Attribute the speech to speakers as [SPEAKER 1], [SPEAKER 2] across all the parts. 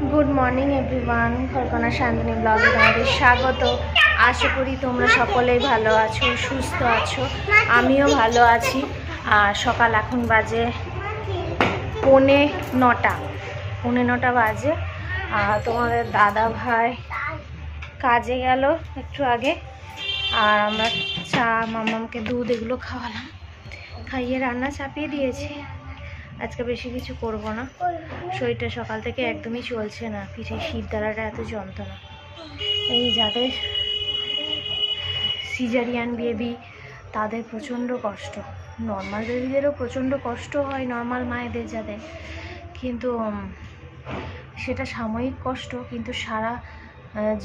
[SPEAKER 1] Good morning everyone, কল্পনা শান্তনী ব্লগে তোমাদের স্বাগত। আশা করি তোমরা সকলেই ভালো আছো, সুস্থ আছো। আমিও ভালো আছি। আর সকাল এখন বাজে 9:45 বাজে। আর তোমাদের দাদা ভাই কাজে গেল একটু আগে। আর আমরা চা, মামামকে দুধ এগুলো খাওয়ালাম, খাইয়ে রান্না চাপিয়ে দিয়েছি। আজকে বেশি কিছু করব না, শরীরটা সকাল থেকে একদমই চলছে না, পিঠে শিরদাঁড়াটা এত যন্ত্রণা। এই যাদের সিজারিয়ান বেবি তাদের প্রচণ্ড কষ্ট, নর্মাল বেবিদেরও প্রচণ্ড কষ্ট হয়, নর্মাল মায়েদের যাদের, কিন্তু সেটা সাময়িক কষ্ট, কিন্তু সারা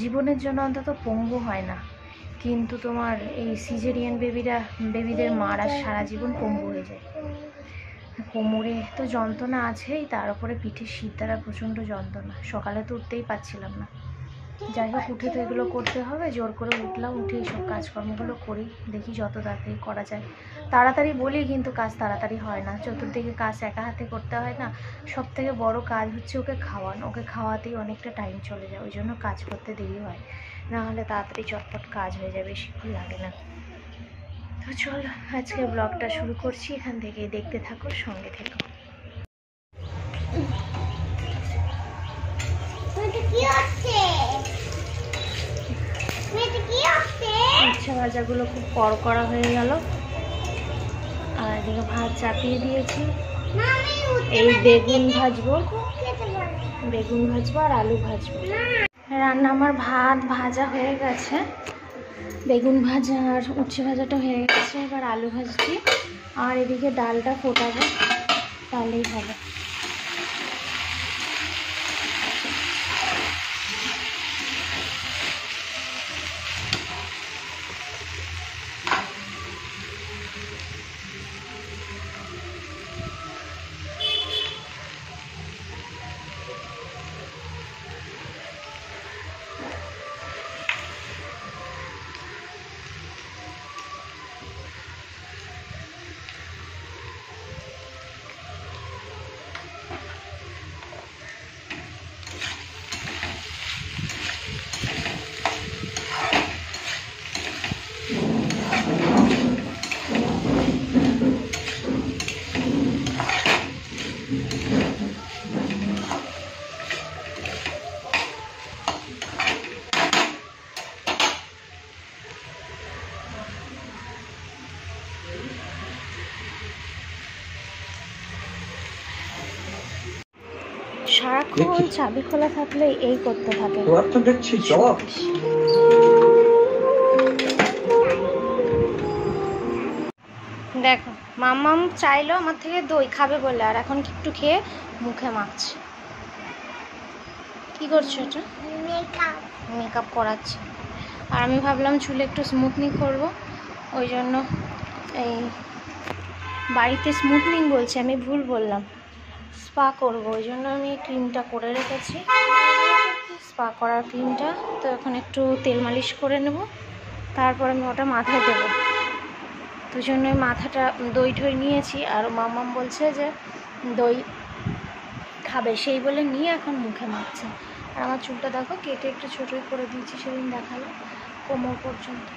[SPEAKER 1] জীবনের জন্য অন্তত পঙ্গু হয় না। কিন্তু তোমার এই সিজারিয়ান বেবিদের মারা সারা জীবন পঙ্গু হয়ে যায়। কোমরে তো যন্ত্রণা আছেই, তার উপরে পিঠের শিরদাঁড়া প্রচণ্ড যন্ত্রণা। সকালে তো উঠতেই পারছিলাম না। যাই হোক, উঠে তো এগুলো করতে হবে, জোর করে উঠলাম, উঠে সব কাজকর্মগুলো করি, দেখি যত তাড়াতাড়ি করা যায়। তাড়াতাড়ি বলি কিন্তু কাজ তাড়াতাড়ি হয় না, চতুর্দিকে কাজ একা হাতে করতে হয় না। সব থেকে বড় কাজ হচ্ছে ওকে খাওয়ানো, ওকে খাওয়াতেই অনেকটা টাইম চলে যায়, ওই জন্য কাজ করতে দেরি হয়। না হলে তাড়াতাড়ি চটপট কাজ হয়ে যায়, বেশিক্ষণ লাগে না। তো চলো আজকে ব্লগটা শুরু করছি, এখান থেকে দেখতে থাকো, সঙ্গে থেকো। উচ্ছে ভাজাগুলো খুব কড়কড়া হয়ে গেল, আর এদিকে ভাত চাপিয়ে দিয়েছি। এই বেগুন ভাজবো আর আলু ভাজবো। রান্না আমার ভাত ভাজা হয়ে গেছে, বেগুন ভাজা আর উচ্ছে ভাজাটা হয়ে গেছে, এবার আলু ভাজছি। আর এদিকে ডালটা ফোটাবো, তাহলেই হবে। সারাক্ষণ চাবি খোলা থাকলে এই করতে থাকে। দেখো, মাম্মাম চাইলো আমার থেকে দই খাবে বলে, আর এখন একটু খেয়ে মুখে মাখছে। কি করছো এটা? মেকআপ করাচ্ছে। আর আমি ভাবলাম চুলে একটু স্মুথনিং করব, ওই জন্য এই বাড়িতে স্মুথনিং বলছি, আমি ভুল বললাম, স্পা করব, ওই জন্য আমি ক্রিমটা করে রেখেছি, স্পা করার ক্রিমটা। তো এখন একটু তেল মালিশ করে নেব, তারপর আমি ওটা মাথায় দেবো। তো জন্য মাথাটা দই ঠই নিয়েছি, আর মামাম বলছে যে দই খাবে, সেই বলে নিয়ে এখন মুখে মাখছে। আর আমার চুলটা দেখো কেটে একটু ছোটোই করে দিয়েছি, সেদিন দেখালাম, কোমর পর্যন্ত।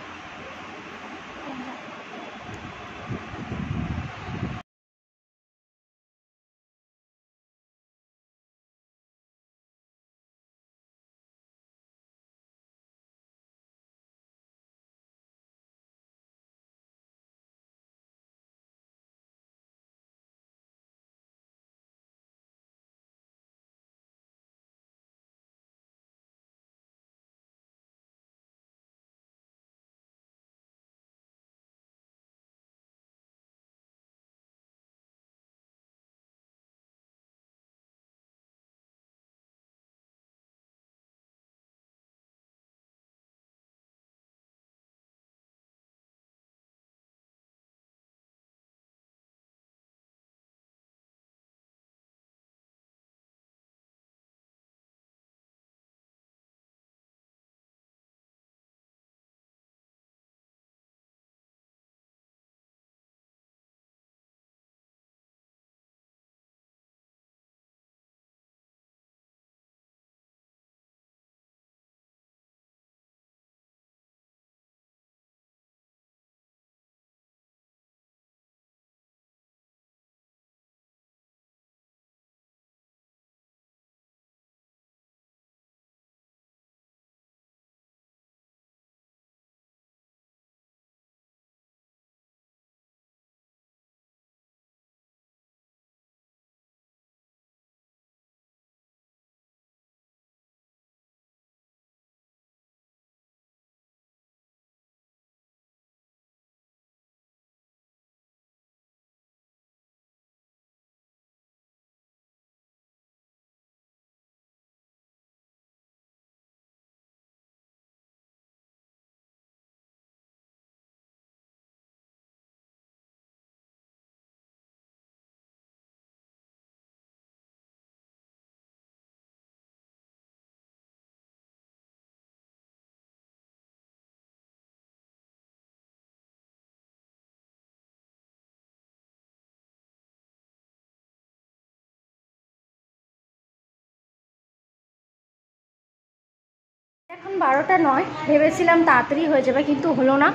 [SPEAKER 1] এখন 12টা নয়, ভেবেছিলাম তাড়াতাড়ি হয়ে যাবে কিন্তু হলো না।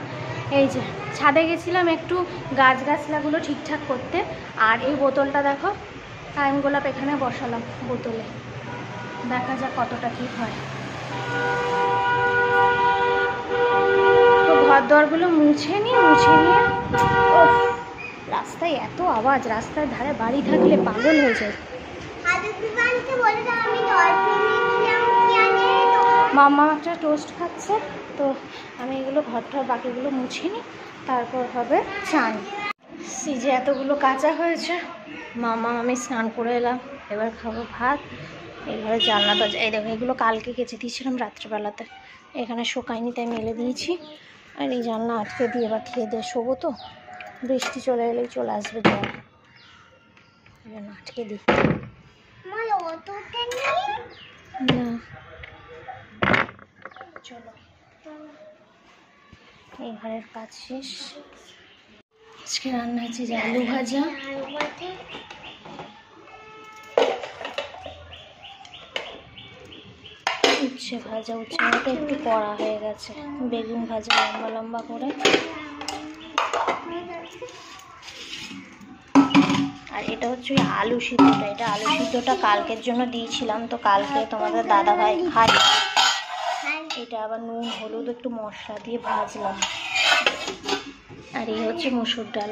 [SPEAKER 1] এই যে ছাদে গেছিলাম একটু গাছগাছলাগুলো ঠিকঠাক করতে। আর এই বোতলটা দেখো, টাইম গোলাপ এখানে বসালাম বোতলে, দেখা যাক কতটা ঠিক হয়। তো ঘর দরগুলো মুছে নিয়ে রাস্তায় এত আওয়াজ, রাস্তার ধারে বাড়ি থাকলে পাগল হয়ে যায়। মাম্মা একটা টোস্ট খাচ্ছে, তো আমি এগুলো ঘরটার বাকিগুলো মুছে নিই, তারপর হবে চান। সিজে এতগুলো কাঁচা হয়েছে, মাম্মা আমি স্নান করে এলাম, এবার খাবো ভাত। এইভাবে জানলা দরজা, এই দেখো এগুলো কালকে কেচে দিয়েছিলাম রাত্রেবেলাতে, এখানে শোকায়নি তাই মেলে দিয়েছি। আর এই জানলা আটকে দিয়ে এবার খেয়ে দিয়ে শোবো, তো বৃষ্টি চলে এলেই চলে আসবে জল, এই জন্য আটকে দিই। না চলো, এই ঘরের কাজ শেষ। আজকে রান্না হচ্ছে যে আলু ভাজা, উচ্ছে ভাজা, উচ্ছেটা একটু কড়া হয়ে গেছে, বেগুন ভাজা লম্বা লম্বা করে, আর এটা হচ্ছে ওই আলু সিদ্ধটা। এটা আলু সিদ্ধটা কালকের জন্য দিয়েছিলাম, তো কালকে তোমাদের দাদা ভাই খাই, এটা আবার নুন হলুদ একটু মশলা দিয়ে ভাজলাম। আর এই হচ্ছে মসুর ডাল।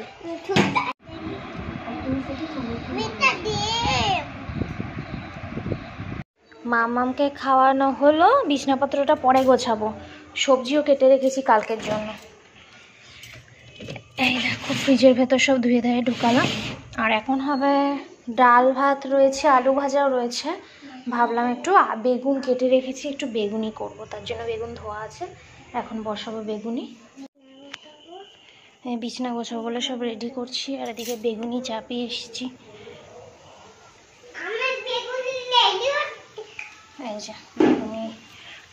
[SPEAKER 1] মামামকে খাওয়ানো হলো, বিছনাপত্রটা পরে গোছাবো, সবজিও কেটে রেখেছি কালকের জন্য। এই দেখো ফ্রিজের ভেতর সব ধুয়ে ধুয়ে ঢুকালাম। আর এখন হবে ডাল ভাত রয়েছে, আলু ভাজাও রয়েছে। ভাবলাম একটু বেগুন কেটে রেখেছি, একটু বেগুনি করব, তার জন্য বেগুন ধোয়া আছে, এখন বসাবো বেগুনি। বিছনা গোছাবো বলে সব রেডি করছি, আর এদিকে বেগুনি চাপিয়ে এসেছি। এই যে বেগুনি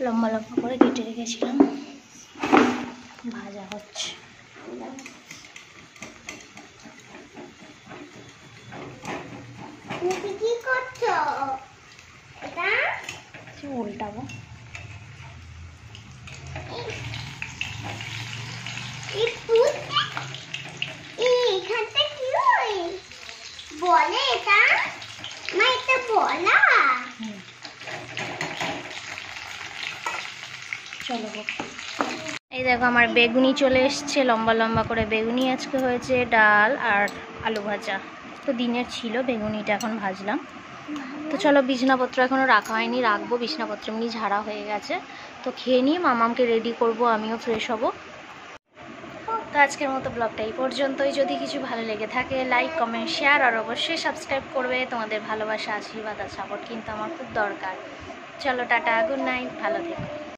[SPEAKER 1] লম্বা লম্বা করে কেটে রেখেছিলাম, ভাজা হচ্ছে। কি করছো? এটা উল্টাবো। বলে এটা মা, এটা বলা। চলো, এই দেখো আমার বেগুনি চলে এসছে, লম্বা লম্বা করে বেগুনি আজকে হয়েছে, ডাল আর আলু ভাজা তো দিনের ছিল, বেগুনিটা এখন ভাজলাম। তো চলো, বিছনাপত্র এখনও রাখা হয়নি, রাখবো। বিছনাপত্র এমনি ঝাড়া হয়ে গেছে, তো খেয়ে নিয়ে মামামকে রেডি করব, আমিও ফ্রেশ হব। তো আজকের মতো ব্লগটা এই পর্যন্তই। যদি কিছু ভালো লেগে থাকে লাইক কমেন্ট শেয়ার আর অবশ্যই সাবস্ক্রাইব করবে। তোমাদের ভালোবাসা আশীর্বাদ আর সাপোর্ট কিন্তু আমার খুব দরকার। চলো টাটা, গুড নাইট, ভালো থেকো।